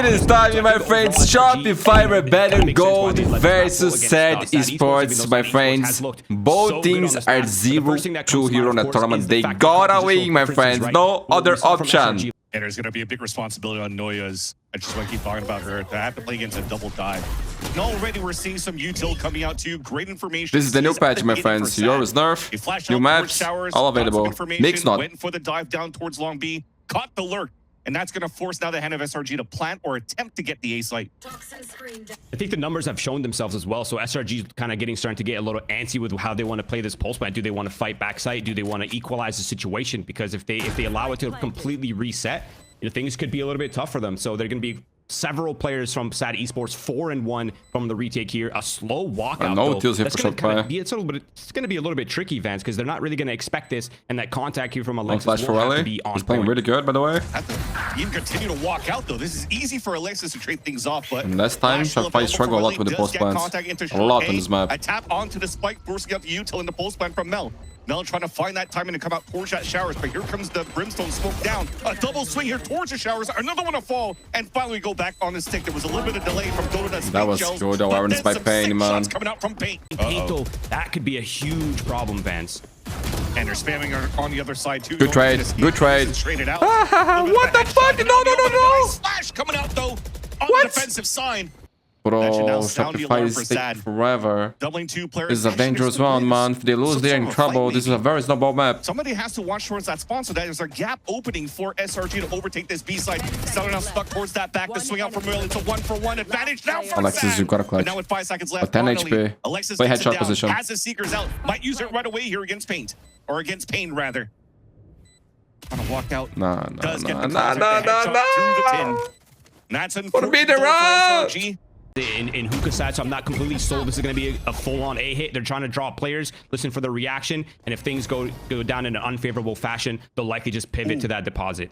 It is time, my friends. Shopify Rebellion Gold versus SaD Esports, my friends. Both teams are 0-2 here on the tournament. They gotta win, my friends. No other option. And there's going to be a big responsibility on Noya's. I just want to keep talking about her. To have to play against a double dive. And already we're seeing some util coming out too. Great information. This is the new patch, my friends. Yours nerf, new maps, all available. Mix not. Went for the dive down towards Long B. Caught the lurk. And that's going to force now the hand of SRG to plant or attempt to get the A site. I think the numbers have shown themselves as well. So SRG is kind of starting to get a little antsy with how they want to play this pulse plant. Do they want to fight backside? Do they want to equalize the situation? Because if they allow it to completely reset, things could be a little bit tough for them. So they're going to be several players from SaD Esports 4-1 from the retake here. A slow walkout. It's going to be a little bit tricky, Vance, because they're not really going to expect this, and that contact here from Alexis flash for LA. He's playing really good, by the way. You can continue to walk out though. This is easy for Alexis to trade things off, but last time Shopify struggled a lot with the pulse plants. A lot on this map. A tap onto the spike, forcing up the util in the pulse plant from Meow. Meow trying to find that timing to come out towards that showers, but here comes the brimstone smoke down. A double swing here towards the showers, another one to fall, and finally go back on the stick. There was a little bit of delay from Donut's. That was good awareness by Pain, man. Coming out from Pain. That could be a huge problem, Vance. And they're spamming on the other side too. Good trade. Good trade. What the fuck? No. Slash coming out though on the defensive side. Bro, Shopify is taking forever. This is a dangerous round, man. If they lose, they're in trouble. This is a very snowball map. Somebody has to watch towards that spawn, so that there's a gap opening for SRG to overtake this B side. Stellar now stuck towards that back. The swing out from Will. It's a 1-for-1 advantage now for Alexis, you gotta clutch. But now with 5 seconds left, 10 HP. Alexis play headshot position. Has the Seekers out. Might use it right away here against Paint. Or against Pain, rather. Trying to walk out. No. That's unfortunate be the round. In hookah side, so I'm not completely sold this is going to be a full-on A hit. They're trying to draw players, listen for the reaction, and if things go down in an unfavorable fashion, they'll likely just pivot to that deposit.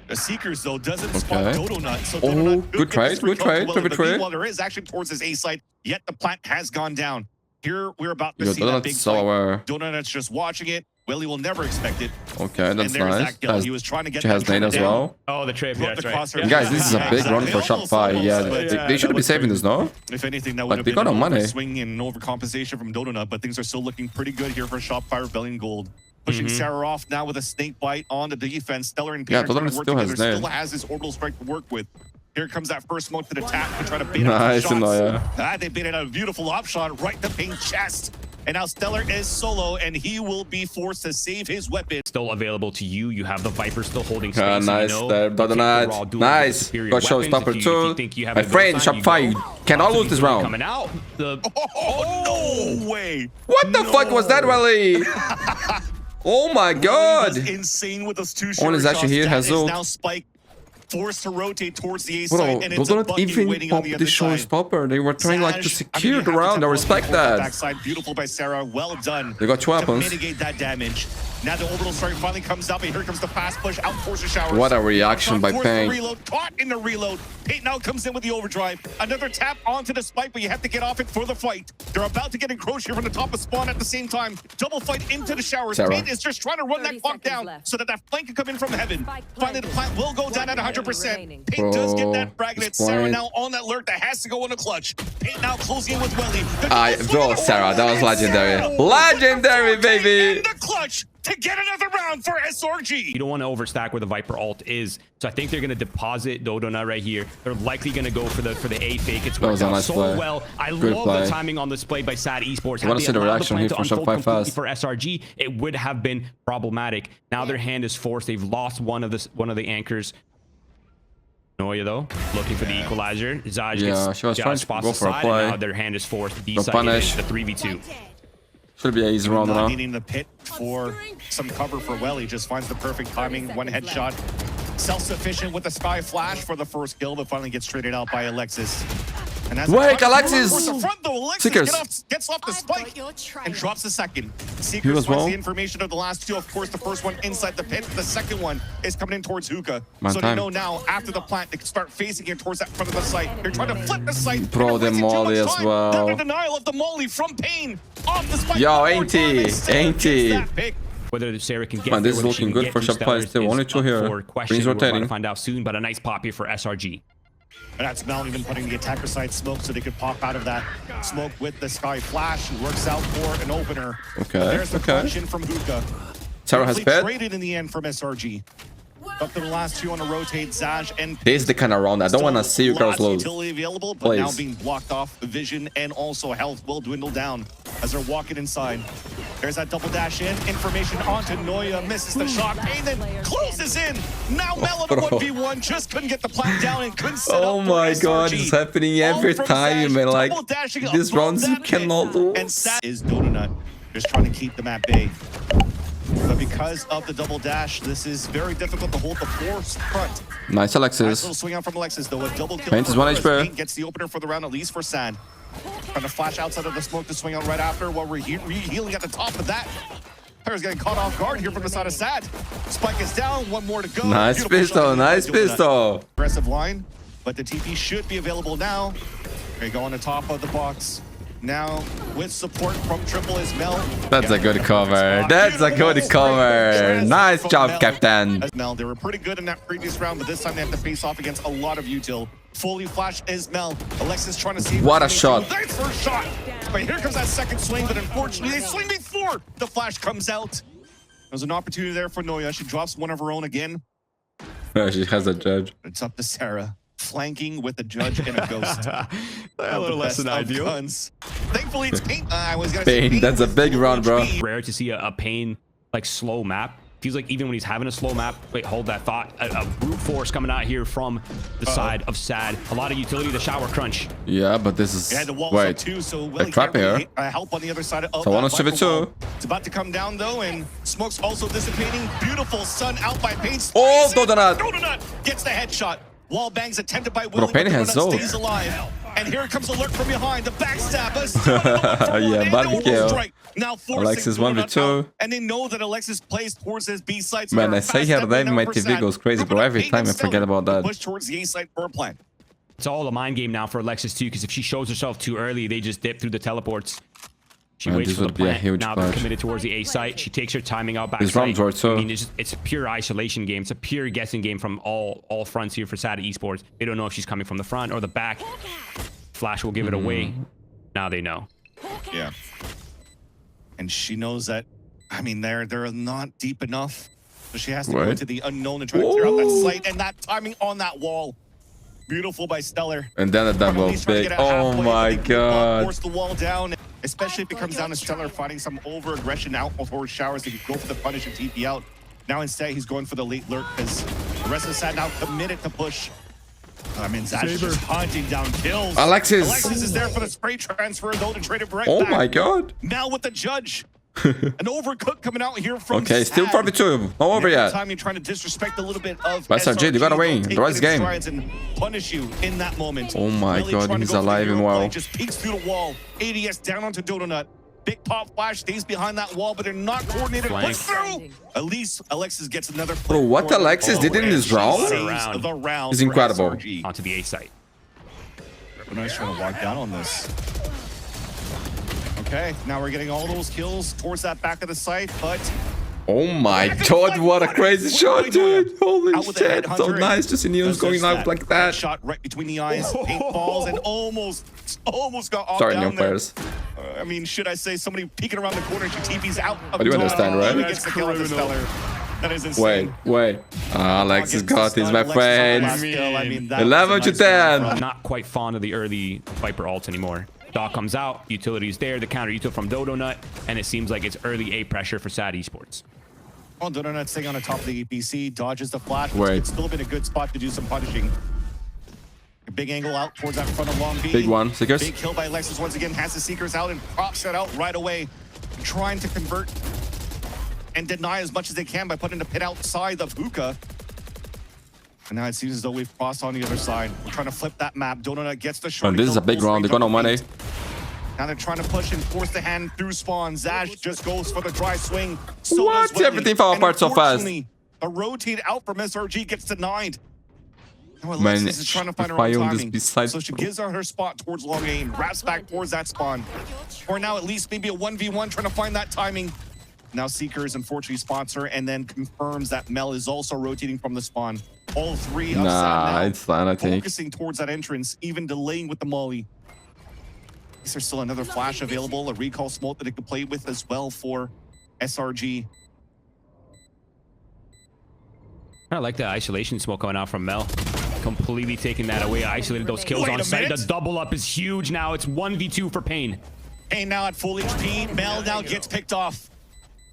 The Seekers though doesn't spawn Dodo Nut, so good trade, pivot trade. While there is action towards his A site, yet the plant has gone down. Here we're about to see that big fight. Dodo Nut's just watching it. Willie will never expect it. Okay, that's nice. He was trying to get has nade as well. Oh, the trip, yeah, that's right. Guys, this is a big run for Shopify. Yeah, they should be saving this, no? If anything, that would have been an overswing and an overcompensation from Dodo Nut, but things are still looking pretty good here for Shopify Rebellion Gold. Pushing Sarah off now with a snake bite on the defense. Stellar and Peter still has his orbital strike to work with. Here comes that first smoke to the tap to try to bait out shots. They baited out a beautiful op shot right to Paint chest. And now Stellar is solo, and he will be forced to save his weapon. Still available to you. You have the Viper still holding space. Nice there, nice. Got showstopper too. My friend, Shopify, you cannot lose this round. Coming out. No way. What the fuck was that, Rally? Oh my god. Insane with those two shots. One is actually here, Hazel. Now Spike forced to rotate towards the A side, and it's don't even pop the showstopper. They were trying like to secure the round. I respect that. Backside, beautiful by Sarah. Well done. They got 2 weapons. Mitigate that damage. Now the orbital strike finally comes up, and here comes the fast push out towards the showers. What a reaction by Pain. Caught in the reload. Pain now comes in with the overdrive. Another tap onto the spike, but you have to get off it for the fight. They're about to get encroached here from the top of spawn at the same time. Double fight into the showers. Pain is just trying to run that clock down so that flank can come in from heaven. Finally, the plant will go down at 100%. Pain does get that frag, and it's Sarah now on that lurk that has to go in the clutch. Pain now closing in with Welly. Bro, Sarah, that was legendary. Legendary, baby. In the clutch to get another round for SRG. You don't want to overstack where the Viper ult is, so I think they're going to deposit Dodo Nut right here. They're likely going to go for the A fake. It's worked out so well. I love the timing on this play by SaD Esports. I want to see the reaction here from Shopify fast. For SRG, it would have been problematic. Now their hand is forced. They've lost one of the anchors. Noya though, looking for the equalizer. SaD she was trying to go for a play. Now their hand is forced. B side the 3v2. Should be an easy round now. Needing the pit for some cover for Welly. Just finds the perfect timing. One headshot. Self-sufficient with the Sky Flash for the first kill, but finally gets traded out by Alexis. And that's Alexis! Seekers gets off the spike and drops the second. Seekers finds the information of the last two. Of course, the first one inside the pit. The second one is coming in towards Hookah. So they know now, after the plant, they can start facing it towards that front of the site. They're trying to flip the site. Bro, the molly as well. The denial of the molly from Pain. Off the spike. Yo, ain't he? Whether Sarah can get this is looking good for Shopify. Still only 2 here. Brings rotating. Find out soon, but a nice pop here for SRG. And that's Meow even putting the attacker side smoke so they could pop out of that smoke with the Sky Flash. Works out for an opener. Okay, There's the punch in from Hookah. Sarah has bed. Traded in the end from SRG. Up to the last two on a rotate, SaD and This is the kind of round I don't want to see you girls lose. Utility available, but now being blocked off. Vision and also health will dwindle down as they're walking inside. There's that double dash in. Information onto Noya. Misses the shot. Pain then closes in. Now Mel on a 1v1. Just couldn't get the plant down and couldn't set Oh up my for god, SRG. it's happening every time, man. Like, these rounds you cannot lose. And SaD is Donut. Just trying to keep them at bay. But because of the double dash, this is very difficult to hold the force front. Nice Nice Alexis. little swing out from Alexis, though. A double kill. Paint is 1 HP. Paint gets the opener for the round, at least for SaD. Trying to flash outside of the smoke to swing out right after while we're healing at the top of that. Player's getting caught off guard here from the side of SaD. Spike is down, one more to go. Nice Beautiful pistol, shot. nice pistol. Aggressive line, but the TP should be available now. They go on the top of the box. Now, with support from Triple is Mel. That's a good cover. That's a good cover. Nice job, Captain. Mel, they were pretty good in that previous round, but this time they have to face off against a lot of util. Fully flashed is Mel. Alexis trying to see. What a shot. There's first shot. But here comes that second swing, but unfortunately, they swing before the flash comes out. There's an opportunity there for Noya. She drops one of her own again. She has a judge. It's up to Sarah. Flanking with a judge and a ghost. A little less than ideal. Guns. Thankfully, it's Paint. I was gonna Pain, say that's a big round, bro. Rare to see a Pain like slow map. Feels like even when he's having a slow map, wait, hold that thought. A brute force coming out here from the side of SaD. A lot of utility, the shower crunch. Yeah, but this is wait. Too, so A trap here. Help on the other side of So one on too. It's about to come down though, and smoke's also dissipating. Beautiful sun out by Paint. Oh, Donut. Donut gets the headshot. Wall bangs attempted by Bro, Willie, Pain but has Donut Zoe. stays alive. And here comes alert from behind. The backstab. Yeah, barbecue. Now Alexis 1v2. And they know that Alexis plays towards his B side. So Man, I say her name, my TV goes crazy, bro. Every time I forget about that. Push towards the A side for a plan. It's all a mind game now for Alexis too, because if she shows herself too early, they just dip through the teleports. She waits this for the would be a plant. huge Now they're clutch. committed towards the A site. She takes her timing out back. These rounds are so- I mean, it's a pure isolation game. It's a pure guessing game from all fronts here for SaD Esports. They don't know if she's coming from the front or the back. Flash will give it away. Now they know. Yeah. And she knows that, I mean, they're not deep enough. So she has to go into the unknown and try to clear out that site. And that timing on that wall. Beautiful by Stellar. And then a double big. Oh my god. Force the wall down, especially if it comes down to Stellar fighting some over-aggression out before showers to go for the punish and TP out. Now instead, he's going for the late lurk because the rest of the SaD now committed to push. I mean, SaD's just hunting down kills. Alexis is there for the spray transfer, though, to trade it right Oh back. my god. Now with the judge. An overcook coming out here from Okay, still SaD. 4v2. Not over yet. Time you're trying to disrespect a little bit of But SRG, you gotta win. The rest game. And punish you in that moment. Oh my Really god, trying to he's go for the alive hero and well. play, just peeks through the wall. ADS down onto Donut. Big pop flash stays behind that wall, but they're not coordinated. Push through. At least Alexis gets another. Bro, what Alexis did in this round is incredible. Onto the A site. Nice trying to walk down on this. Okay, now we're getting all those kills towards that back of the site, but Oh my god, what a crazy shot, dude. Holy shit. So nice to see news going out like that. Shot right between the eyes, paint balls, and almost got off Sorry, down new there. players. I mean, should I say somebody peeking around the corner, she TP's out. But you understand, right? Gets the kill on the Stellar. That is insane. Wait. Alexis got this, my friends. 11 to 10. I'm not quite fond of the early Viper ults anymore. Doc comes out, utility's there, the counter util from Donut, and it seems like it's early A pressure for SaD Esports. Oh, Donut staying on the top of the APC, dodges the flash. Wait. It's still been a good spot to do some punishing. A big angle out towards that front of long B. Big one, Seekers. Big kill by Alexis once again, has the Seekers out and props that out right away. Trying to convert and deny as much as they can by putting the pit outside of Hookah. And now it seems as though we've crossed on the other side. We're trying to flip that map. Donut gets the shot. And this is a big round. They got no money. Now they're trying to push and force the hand through spawn. SaD just goes for the dry swing. What? Everything fell apart so fast. A rotate out from SRG gets denied. Now Man, Alexis is trying to find her if I own own this timing. beside- So she gives her spot towards long aim, wraps back towards that spawn. Or now at least maybe a 1v1 trying to find that timing. Now Seekers unfortunately spots her and then confirms that Mel is also rotating from the spawn. All three of SaD now it's fine, I think. focusing towards that entrance, even delaying with the molly. Is there still another flash available? A recall smoke that it could play with as well for SRG. I like the isolation smoke coming out from Mel. Completely taking that away. Isolated those kills on site. The double up is huge now. It's 1v2 for Pain. Pain now at full HP. Mel now gets picked off.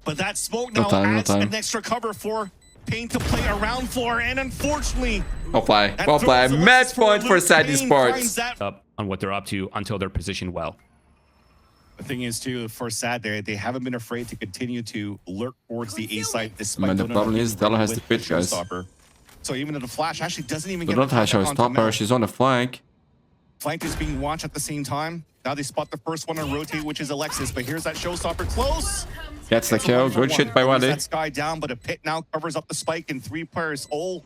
But that smoke now adds an extra cover for Pain to play around for. And unfortunately, well play. Match point for SaD Esports. Up on what they're up to until they're positioned well. The thing is, too, for SaD, they haven't been afraid to continue to lurk towards the A side despite the problem is Della has the pitch, guys. So even if the flash actually doesn't even get not have showstopper, she's on the flank. Flank is being watched at the same time. Now they spot the first one on rotate, which is Alexis. But here's that showstopper close. Gets the kill. Good shit by Mundi. That Sky down, but a pit now covers up the spike, and 3 players all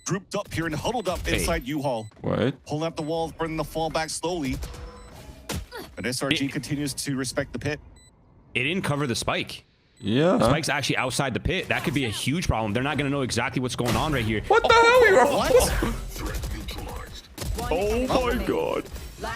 grouped up here and huddled up inside U-Haul. What? Pulling up the wall, bringing the fall back slowly. But SRG continues to respect the pit. It didn't cover the spike. Yeah. The spike's actually outside the pit. That could be a huge problem. They're not going to know exactly what's going on right here. What the hell? What? Oh my god.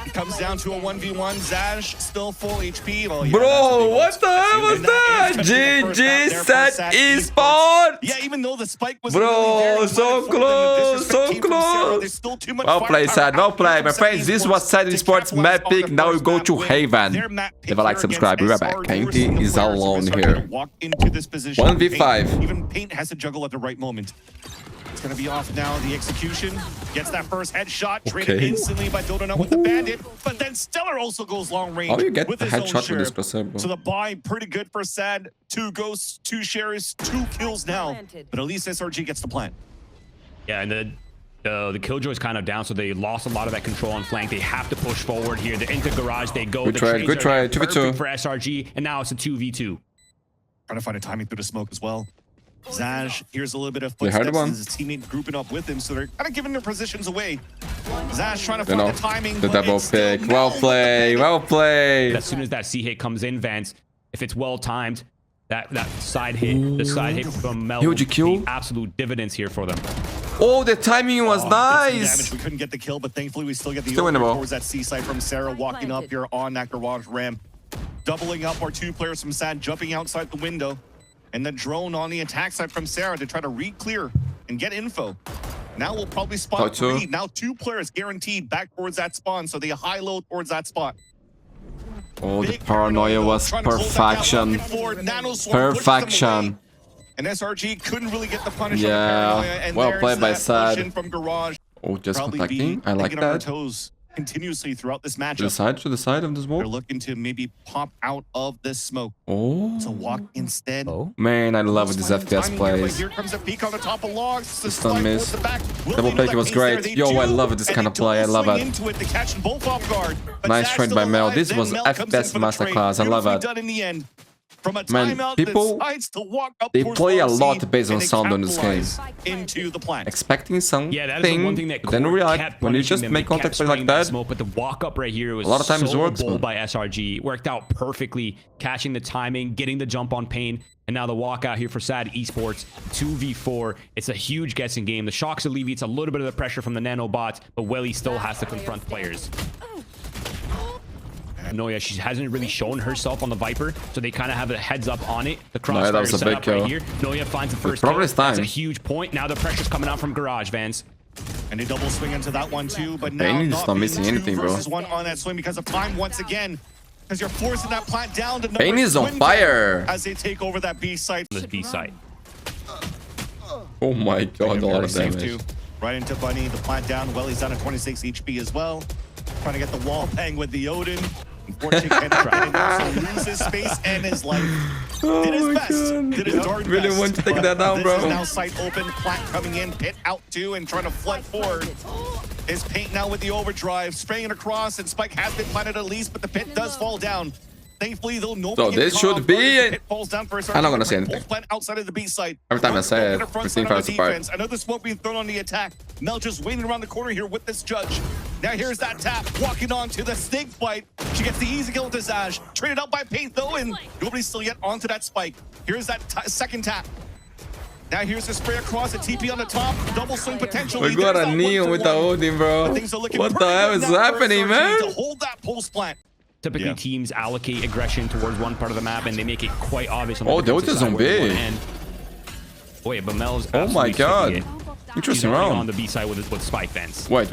It comes down to a 1v1. SaD still full HP. Well, yeah, bro, what the hell was that? GG SaD Esports. Yeah, even though the spike was bro, really there, so close, so close. There's still too much well played, SaD. Well played, my friends. This was SaD Esports map pick. Now we go to Haven. Leave a like, subscribe. Be right back. Painty is alone here. 1v5. Even Paint has to juggle at the right moment. It's going to be off now. The execution gets that first headshot, traded instantly by Donut with the bandit, but then Stellar also goes long range. How do you get with the his headshot own with this sheriff. placebo? So the buy pretty good for SaD. 2 ghosts, 2 shares, 2 kills now. But at least SRG gets the plant. Yeah, and the killjoy's kind of down, so they lost a lot of that control on flank. They have to push forward here. They're into garage. They go. Good try. 2v2 for SRG, and now it's a 2v2. Trying to find a timing through the smoke as well. SaD, here's a little bit of They heard footsteps. His teammate grouping up with him, so they're kind of giving their positions away. SaD trying to find the timing. The double pick. Well played. Well played. As soon as that C hit comes in, Vance, if it's well timed, that side hit, the side hit from Mel, huge kill. Absolute dividends here for them. Oh, the timing was nice. We couldn't get the kill, but thankfully we still get the over towards that C side from Sarah walking up here on that garage ramp, doubling up our 2 players from SaD, jumping outside the window. And the drone on the attack side from Sarah to try to re-clear and get info. Now we'll probably spot 3. Now 2 players guaranteed back towards that spawn. So they high-low towards that spot. Oh, the paranoia was perfection. Perfection. And SRG couldn't really get the punish. Yeah, and well played by SaD. From garage. Oh, just contacting. I like that. Continuously throughout this matchup. To the side of the smoke. They're looking to maybe pop out of this smoke. Oh. To walk instead. Oh. Man, I love this FPS plays. Here comes a peek on the top of logs. Just a miss. Double pick was great. Yo, I love this kind of play. I love it. Nice trade by Meow. This was FPS masterclass. I love it. Man, people, they play a lot based on sound on this game. Expecting something, yeah, that is the one thing that then react when you just make contact play like that. Smoke, but the walk up right here was a lot of times so works, bold by SRG. Worked out perfectly, catching the timing, getting the jump on Pain, and now the walkout here for SaD Esports 2v4. It's a huge guessing game. The shocks alleviates a little bit of the pressure from the nanobots, but Welly still has to confront players. Noya, she hasn't really shown herself on the Viper, so they kind of have a heads up on it. The crossfire set up right here. Noya finds the first kill. That's a huge point. Now the pressure's coming out from garage, Vance. And they double swing into that one too, but now not missing anything, bro. One on that swing because of time once again. Because you're forcing that plant down to Pain is on fire as they take over that B site. This B site. Oh my god, a lot of damage. Right into Bunny, the plant down. Welly's down at 26 HP as well. Trying to get the wall bang with the Odin. Unfortunately, Kenneth also loses space and his life. Did his best. Did his darn really best. want to take that down, bro. This is now site open. Plant coming in. Pit out too and trying to flood forward. Is Paint now with the overdrive. Spraying across and Spike has been planted at least, but the pit does fall down. Thankfully, though, nobody so this should be. I'm not gonna say anything. Outside of the B site. Every time I say it, the team falls apart. Another smoke being thrown on the attack. Mel just waiting around the corner here with this judge. Now here's that tap, walking on to the snake bite. She gets the easy kill with SaD. Traded out by Paint though, and nobody's still yet onto that spike. Here's that second tap. Now here's the spray across, a TP on the top, double swing potentially. We got a Neon with the ulti, bro. What the hell is happening, man? To hold that pulse plant. Typically, teams allocate aggression towards one part of the map, and they make it quite obvious. Oh, the ulti is on B. Wait, but Mel's. Oh my god. Interesting round. On the B side with spike fence. Wait.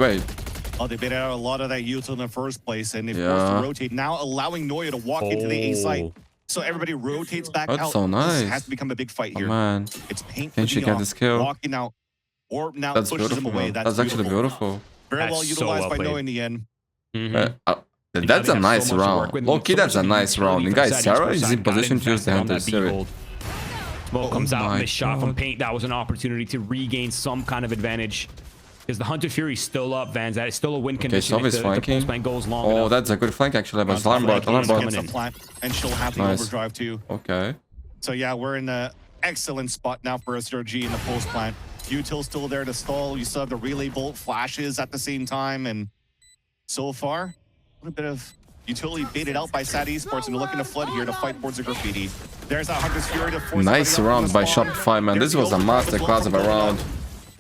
Oh, they baited out a lot of that util in the first place, and they forced to rotate. Now allowing Noya to walk into the A site. So everybody rotates back out. That's so nice. This has to become a big fight here. Oh, man. It's paint Can she get this kill? walking out. Or now That's pushes beautiful. him away. That's actually beautiful. Very well utilized by Noya in the end. That's a nice round. Low-key, that's a nice round. And guys, Sarah is in position to use the Hunter Series. Smoke comes out and the shot from Paint. That was an opportunity to regain some kind of advantage. Because the Hunter Fury is still up, Vans. That is still a win condition. Okay, Sov is flanking. Goes long Oh, enough. that's a good flank actually. But alarm bot. And she'll have the overdrive too. Okay. So yeah, we're in an excellent spot now for SRG in the post plant. Util still there to stall. You still have the relay bolt flashes at the same time. And so far, a little bit of utility baited out by SaD Esports, and they're looking to flood here to fight towards the graffiti. There's that Hunter's Fury to force. Nice round by Shopify, man. This was a masterclass of a round.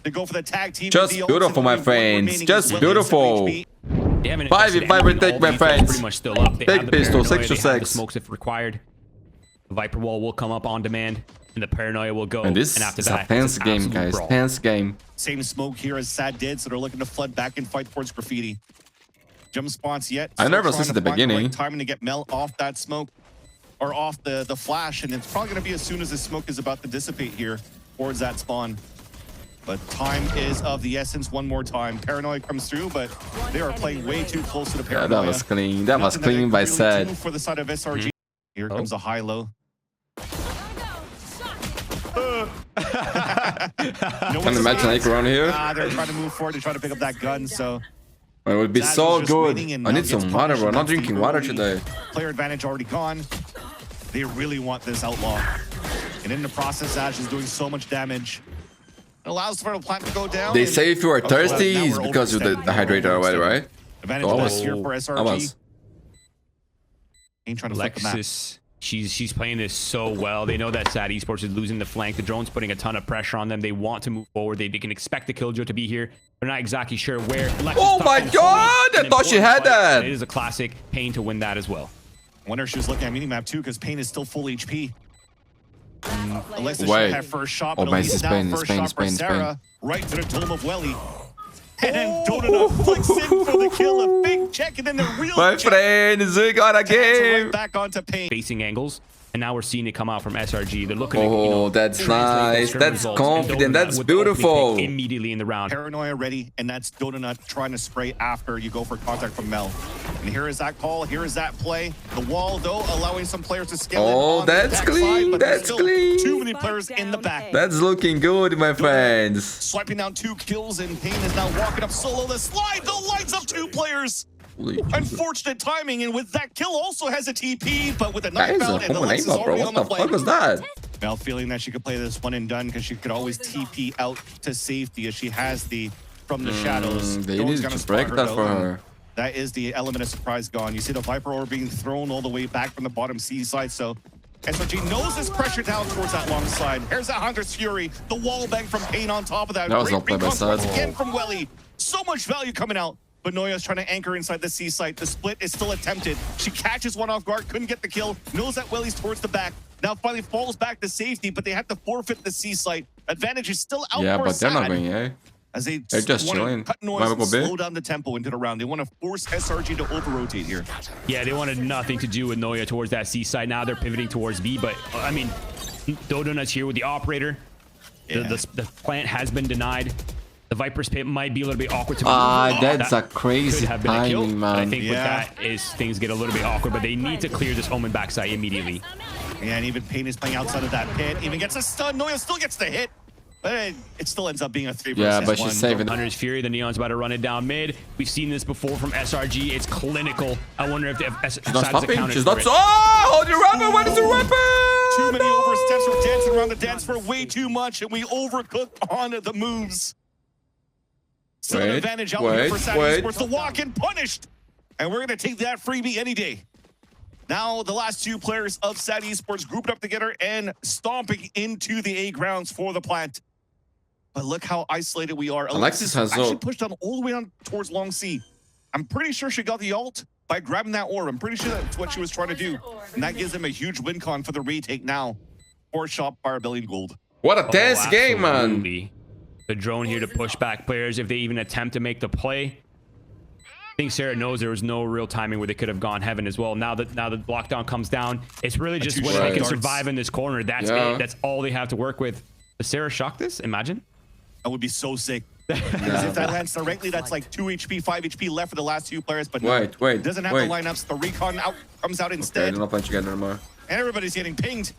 They go for the tag team. Just beautiful, my friends. Just beautiful. 5v5 retake, my friends. Pretty much still up. Big pistol, 6 to 6. Smokes if required. The Viper wall will come up on demand, and the paranoia will go. And this is a tense game, guys. Tense game. Same smoke here as SaD did, so they're looking to flood back and fight towards graffiti. Jump spots yet. I never since the beginning. Right timing to get Mel off that smoke, or off the flash, and it's probably going to be as soon as the smoke is about to dissipate here towards that spawn. But time is of the essence one more time. Paranoia comes through, but they are playing way too close to the Paranoia. Yeah, that was clean. That was clean by SaD. For the side of SRG. Here comes a high-low. Can you imagine like around here? They're trying to move forward to try to pick up that gun, so... It would be so good. I need some water, bro. I'm not drinking water today. Player advantage already gone. They really want this outlaw. And in the process, Ash is doing so much damage. It allows for the plant to go down. They say if you are thirsty, it's because you're dehydrated already, right? Advantage here for SRG. Ain't trying to flip the map. She's playing this so well. They know that SaD Esports is losing the flank. The drone's putting a ton of pressure on them. They want to move forward. They can expect the Killjoy to be here. They're not exactly sure where. Oh my god! I thought she had that. It is a classic. Pain to win that as well. I wonder if she was looking at minimap too, because Pain is still full HP. Alexa Wait. should have first shot, Oh, but my at least now first shot for Sarah, right to the dome of Welly. And Donut flicks in for the kill. A big check, and then the real My friends, we got a game. Right back onto Pain. Facing angles. And now we're seeing it come out from SRG. They're looking at, Oh, that's nice. That's confident. That's beautiful. Immediately in the round. Paranoia ready, and that's Donut trying to spray after you go for contact from Mel. And here is that call. Here is that play. The wall, though, allowing some players to scale in. Oh, that's clean. That's clean. Too many players in the back. That's looking good, my friends. Swiping down 2 kills, and Pain is now walking up solo. The slide, the lights up 2 players. Unfortunate timing, and with that kill also has a TP, but with a knife out and the lights is already on the play. What the fuck was that? Mel feeling that she could play this one and done because she could always TP out to safety as she has the from the shadows. They need to break that for her. That is the element of surprise gone. You see the Viper Orb being thrown all the way back from the bottom C side, so SRG knows this pressure down towards that long side. Here's that Hunter's Fury, the wall bang from Pain on top of that. That was not played by SaD. Again from Welly. So much value coming out. But Noya's trying to anchor inside the C site. The split is still attempted. She catches one off guard, couldn't get the kill. Knows that Welly's towards the back. Now finally falls back to safety, but they have to forfeit the C site. Advantage is still out for but they're not SaD. going, eh? As They're just want chilling. to cut Noise and slow down the tempo into the round. They want to force SRG to over-rotate here. Yeah, they wanted nothing to do with Noya towards that C side. Now they're pivoting towards B, but I mean, Dodonut's here with the operator. Yeah. The plant has been denied. The Viper's pit might be a little bit awkward to move. That's a crazy timing, man. I think with that is things get a little bit awkward, but they need to clear this Omen backside immediately. Yeah, and even Pain is playing outside of that pit. Even gets a stun. Noya still gets the hit. But it still ends up being a 3 versus 1. Yeah, but she's saving the Hunter's Fury. The Neon's about to run it down mid. We've seen this before from SRG. It's clinical. I wonder if she's not stopping. She's not. Oh, hold your rapper. What is the rapper? Too many oversteps. We're dancing around the dance for way too much, and we overcooked on the moves. Still an advantage out here for SaD Esports. The walk-in punished. And we're going to take that freebie any day. Now, the last two players of SaD Esports grouped up together and stomping into the A grounds for the plant. But look how isolated we are. Alexis has actually pushed down all the way down towards Long C. I'm pretty sure she got the ult by grabbing that orb. I'm pretty sure that's what she was trying to do. And that gives them a huge win con for the retake now for Shopify Billion Gold. What a tense game, man. Absolutely. The drone here to push back players if they even attempt to make the play. I think Sarah knows there was no real timing where they could have gone heaven as well. Now that the lockdown comes down, it's really just whether they can survive in this corner. That's it. That's all they have to work with. Does Sarah shock this? Imagine. That would be so sick. Because if that lands directly, that's like 2 HP, 5 HP left for the last two players. But no, it doesn't have the lineups. The recon comes out instead. I don't know if I should get anymore. And everybody's getting pinged.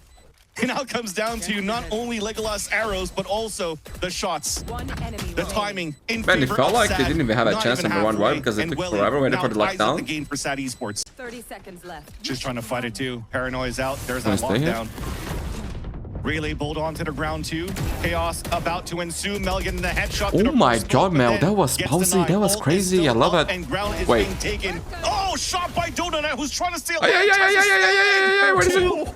It now comes down to not only Legolas arrows, but also the shots, the timing. Man, it felt like they didn't even have a chance number one, right? Because it took forever waiting for the lockdown. The game for SaD Esports. 30 seconds left. Just trying to fight it too. Paranoia's out. There's that lockdown. Relay bolt onto the ground too. Chaos about to ensue. Mel getting the headshot. Oh my god, Mel, that was pausey. That was crazy. I love it. Wait. Oh, shot by Donut, who's trying to steal. Yeah. Where is it?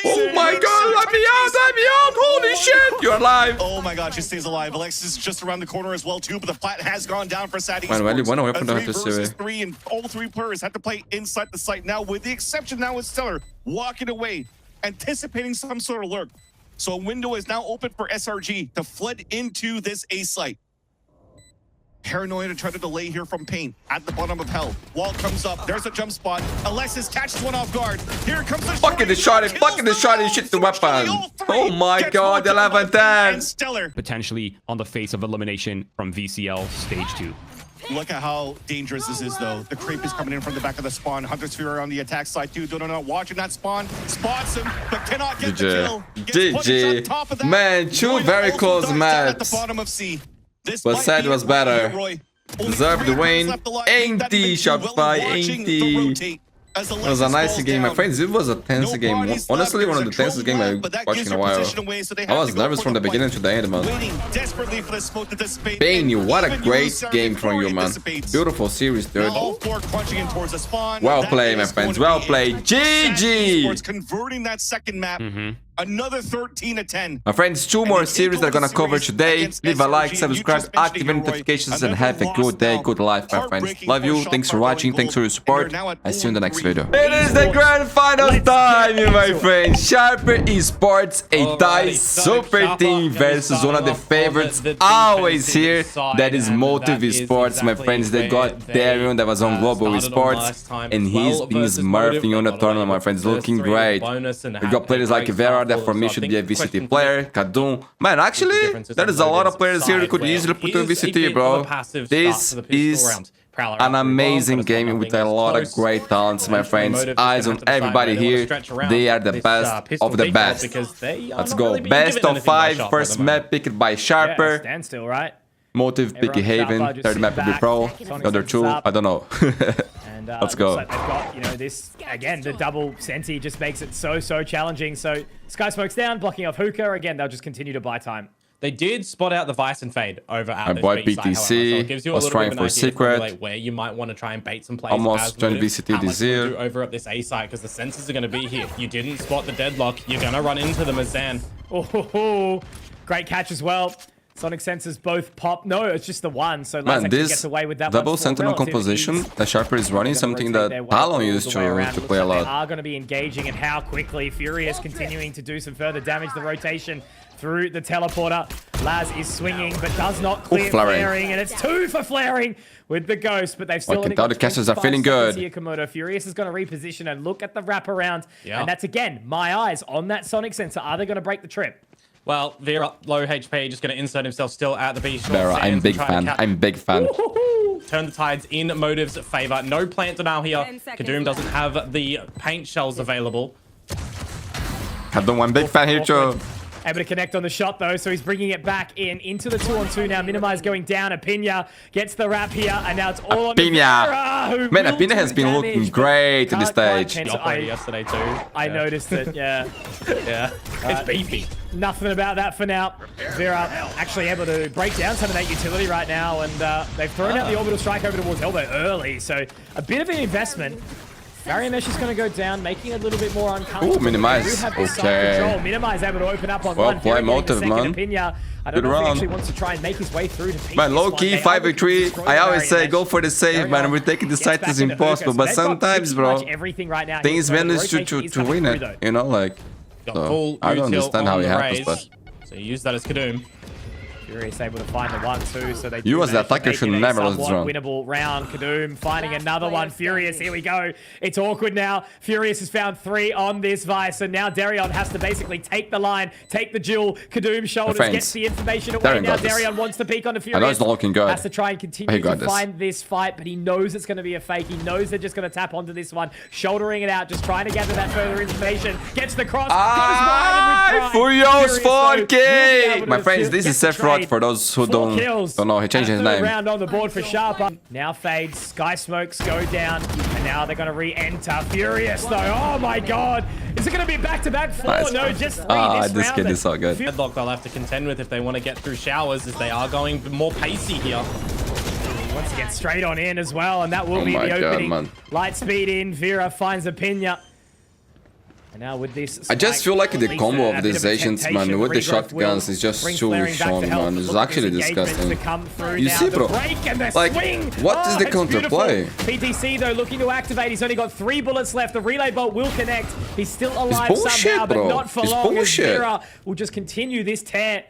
Oh my god, let me out. Holy shit. You're alive. Oh my god, she stays alive. Alexis is just around the corner as well too, but the plat has gone down for SaD Esports. Man, really one away from the 3 versus 3, and all 3 players have to play inside the site now, with the exception now with Stellar walking away, anticipating some sort of lurk. So a window is now open for SRG to flood into this A site. Paranoia to try to delay here from Paint at the bottom of hell. Wall comes up. There's a jump spot. Alexis catches one off guard. Here comes the fucking the shot. Shit the weapon. Oh my god, 11-10. Stellar potentially on the face of elimination from VCL stage 2. Look at how dangerous this is, though. The creep is coming in from the back of the spawn. Hunter Sphere on the attack side, too. Don't watching that spawn. Spots him, but cannot get the kill. GG. Man, 2 very close maps. At the bottom of C. But SaD was better. Deserved the win. Ain't the Shopify, ain't the... It was a nice game, my friends. It was a tense game. Honestly, one of the tensest games I've watched in a while. I was nervous from the beginning to the end, man. Pain, what a great game from you, man. Beautiful series, dude. Well played, my friends. Well played. GG! Converting that second map. Another 13-10. My friends, 2 more series that are gonna cover today. Leave a like, subscribe, activate notifications, and have a good day, good life, my friends. Love you. Thanks for watching. Thanks for your support. I see you in the next video. It is the grand final time, my friends. Sharper Esports, a tie super team versus one of the favorites always here. That is Motive Esports, my friends. They got Darian that was on Global Esports, and he's been smurfing on the tournament, my friends. Looking great. We got players like Vera that for me should be a VCT player. Kadun. Man, actually, there is a lot of players here who could easily put to a VCT, bro. This is an amazing game with a lot of great talents, my friends. Eyes on everybody here. They are the best of the best. Let's go. Best of 5. First map picked by Sharper. Standstill, right? Motive, Picky Haven. Third map will be Pro. The other 2, I don't know. Let's go. Like they've got, this again, the double Senti just makes it so challenging. So Sky Smoke's down, blocking off Hookah. Again, they'll just continue to buy time. They did spot out the Vice and Fade over at this BTC. Site, so it gives you a was trying for Secret. Where you might want to try and bait some plays. Almost joined VCT this year. Over at this A site because the sensors are going to be here. You didn't spot the deadlock. You're going to run into them as Zan. Oh, great catch as well. Sonic sensors both pop. No, it's just the one. So man, this gets away with that double sentinel composition that Sharper is running, something that Talon used to play a lot. They are going to be engaging, and how quickly. Furious continuing to do some further damage. The rotation through the teleporter. Laz is swinging, but does not clear flaring, and it's 2 for flaring with the ghost, but they've still only got the casters are feeling good. Here, Komodo. Furious is going to reposition and look at the wraparound, and that's again my eyes on that Sonic sensor. Are they going to break the trip? Well, Vera, low HP, just going to insert himself still at the B short. Vera, I'm big fan. I'm big fan. Turn the tides in Motive's favor. No plant denial here. Kadoom doesn't have the paint shells available. Kadoom, I'm big fan here too. Able to connect on the shot though, so he's bringing it back into the 2-on-2 now. Minimize going down. Apina gets the wrap here, and now it's all on Apina. Man, Apina has been looking great in this stage. Yesterday too. I noticed it. Yeah. It's beefy. Nothing about that for now. Vera actually able to break down some of that utility right now, and they've thrown out the orbital strike over towards Elbow early, so a bit of an investment Barrier mesh is going to go down, making it a little bit more uncomfortable. Ooh, minimize. Okay. Minimize able to open up on Well one. play motive, man. I don't know if he actually wants to try and make his way through to Man, low key 5v3. I always say go for the save, man. We're taking the site is impossible, but sometimes, bro, things manage to win it. You know, like. So, I don't understand how it happens, but. So you use that as Kadum. Furious able to find the 1-2, so they you as the attacker should never lose the round. Winnable round. Kadum finding another one. Furious, here we go. It's awkward now. Furious has found 3 on this Vice, so now Darion has to basically take the line, take the duel. Kadum shoulders, gets the information away. Now Darion wants to peek on the Furious. I know it's not looking good. Has to try and continue to find this fight, but he knows it's going to be a fake. He knows they're just going to tap onto this one, shouldering it out, just trying to gather that further information. Gets the cross, goes wide Furious 4K! My friends, this is SaD for those who don't know. He changed his name. Round on the board for Sharper. Now fades, sky smokes go down, and now they're going to re-enter. Furious though, oh my god, is it going to be back-to-back 4? Nice. No, just 3 this kid is so good. Deadlock they'll have to contend with if they want to get through showers, as they are going more pacey here. Wants to get straight on in as well, and that will be the opening. Man. Light speed in, Vera finds a Pinya. And now with this, I just feel like the combo of these agents, man, with the shotguns is just too strong, man. It's actually disgusting. You see, bro, like, what is the counterplay? PTC, though, looking to activate. He's only got 3 bullets left. The relay bolt will connect. He's still alive somehow, but not for long. As Vera will just continue this tear.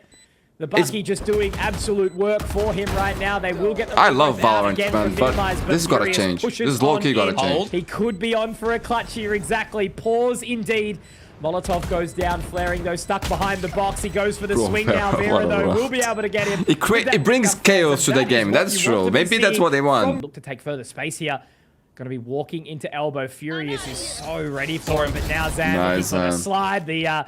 The Bucky just doing absolute work for him right now. They will get the I love Valorant, man, but this has got to change. This is low-key got to change. He could be on for a clutch here, exactly. Pause indeed. Molotov goes down, flaring though, stuck behind the box. He goes for the swing now. Vera, though, will be able to get him. It brings chaos to the game, that's true. Maybe that's what they want. Look to take further space here. Going to be walking into elbow. Furious is so ready for him, but now Zan looking for the slide. The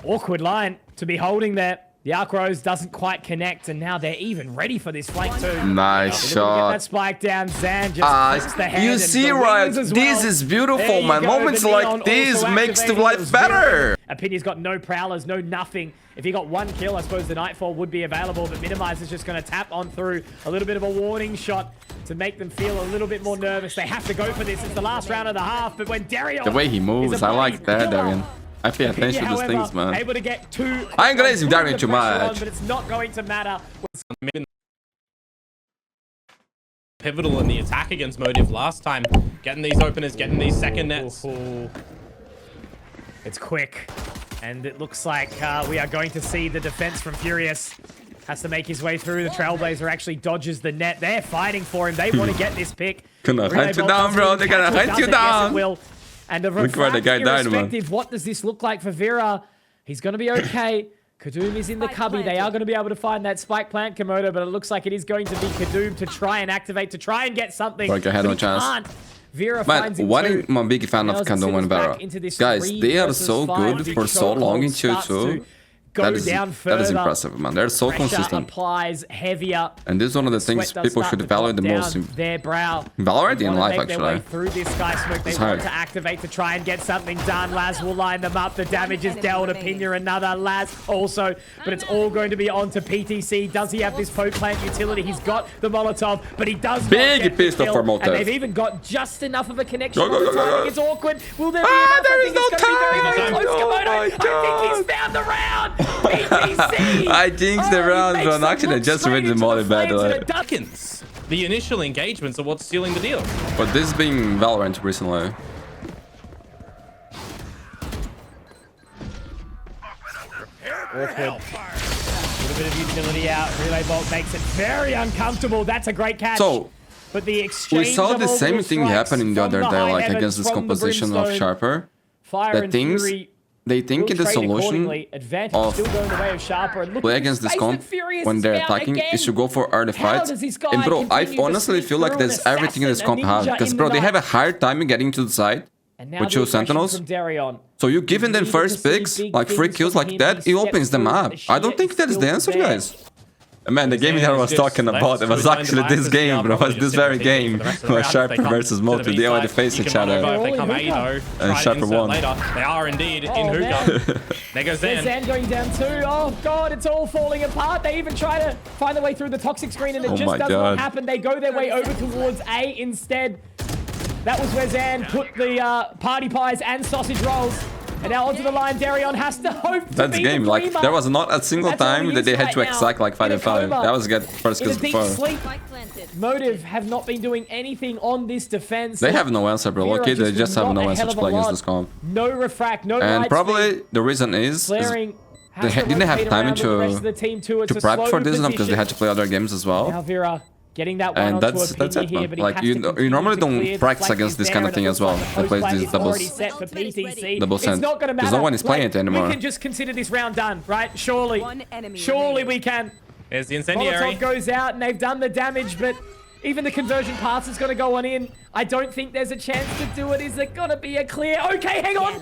awkward line to be holding there. The Arc Rose doesn't quite connect, and now they're even ready for this flank too. Nice shot. Get that spike down. Zan just the head. You see, right? This is beautiful, man. Moments like this makes the life better. Opinion's got no prowlers, no nothing. If he got 1 kill, I suppose the Nightfall would be available, but Minimize is just going to tap on through. A little bit of a warning shot to make them feel a little bit more nervous. They have to go for this. It's the last round of the half, but when Darion... The way he moves, I like that, Darion. I pay attention to these things, man. Able to get 2. I ain't gonna use Darion too much. But it's not going to matter. Pivotal in the attack against Motive last time. Getting these openers, getting these second nets. It's quick. And it looks like we are going to see the defense from Furious. Has to make his way through. The Trailblazer actually dodges the net. They're fighting for him. They want to get this pick. Gonna hunt you down, bro. They're gonna hunt you down. Yes, and look where the guy died, man. What does this look like for Vera? He's going to be okay. Kadum is in the cubby. They are going to be able to find that spike plant, Komodo, but it looks like it is going to be Kadum to try and activate, to try and get something. Like I had no chance. Vera man, what am I a big fan of Kadum and Vera? Guys, they are so good for so long in tier 2. That is impressive, man. They're so consistent. Applies heavier. And this is one of the things people should value the most in Valorant in life, actually. Through this sky smoke, they want to activate to try and get something done. Laz will line them up. The damage is dealt. Opinion another. Laz also. But it's all going to be on to PTC. Does he have this poke plant utility? He's got the Molotov, but he does big pistol for Molotov. And they've even got just enough of a connection. It's awkward. Will there be there is no time. I think he's found the round. PTC. I jinxed the round, bro. Actually, I just win the Molly battle. The initial engagements are what's sealing the deal. But this being Valorant recently. Awkward. A little bit of utility out. Relay bolt makes it very uncomfortable. That's a great catch. So, but the exchange we saw the same thing happening the other day, like against this composition of Sharper. The things they think the solution of play against this comp when they're attacking is to go for artifacts. And bro, I honestly feel like there's everything in this comp has, because bro, they have a hard time getting to the side with 2 Sentinels. So you giving them first picks, like 3 kills like that, it opens them up. I don't think that is the answer, guys. Man, the game that I was talking about, it was actually this game, bro. It was this very game. Sharper versus Motive, they already face each other. And Sharper won. They are indeed in hookah. There goes Zan. Zan going down too. Oh god, it's all falling apart. They even try to find their way through the toxic screen and it just does not happen. They go their way over towards A instead. That was where Zan put the party pies and sausage rolls. And now onto the line, Darion has to hope to That's beat game. the Like, Dreamer. there was not a single That's all time he that is they had right to now. exact like 5 In a and 5. coma. That was good first In a kills deep before. sleep. Motive have not been doing anything on this defense. They have no answer, bro. Vera Okay, they just have not no a answer hell to of a play against lot. this comp. No refract, no And light probably speed. the reason is Flaring they has to didn't have rotate time around with the rest of the team too. It's to a prep slow for this because they position. had to play other games as well. Now Vera getting that one And onto that's Opinion it, here, man. but he Like, has to you continue normally to don't clear. The practice flank against is this there, kind of and thing it as looks well. like They the play post these play is doubles. already set for PTC. Double It's send. not going to matter. Because no one is playing it anymore. We can just consider this round done, right? Surely. Surely we can. There's the incendiary. Molotov goes out and they've done the damage, but even the conversion pass is going to go on in. I don't think there's a chance to do it. Is it going to be a clear? Okay, hang on.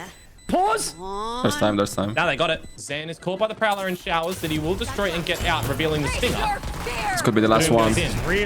Pause. There's time. Now they got it. Zan is caught by the Prowler in showers that he will destroy and get out, revealing the stinger. This could be the last one. Really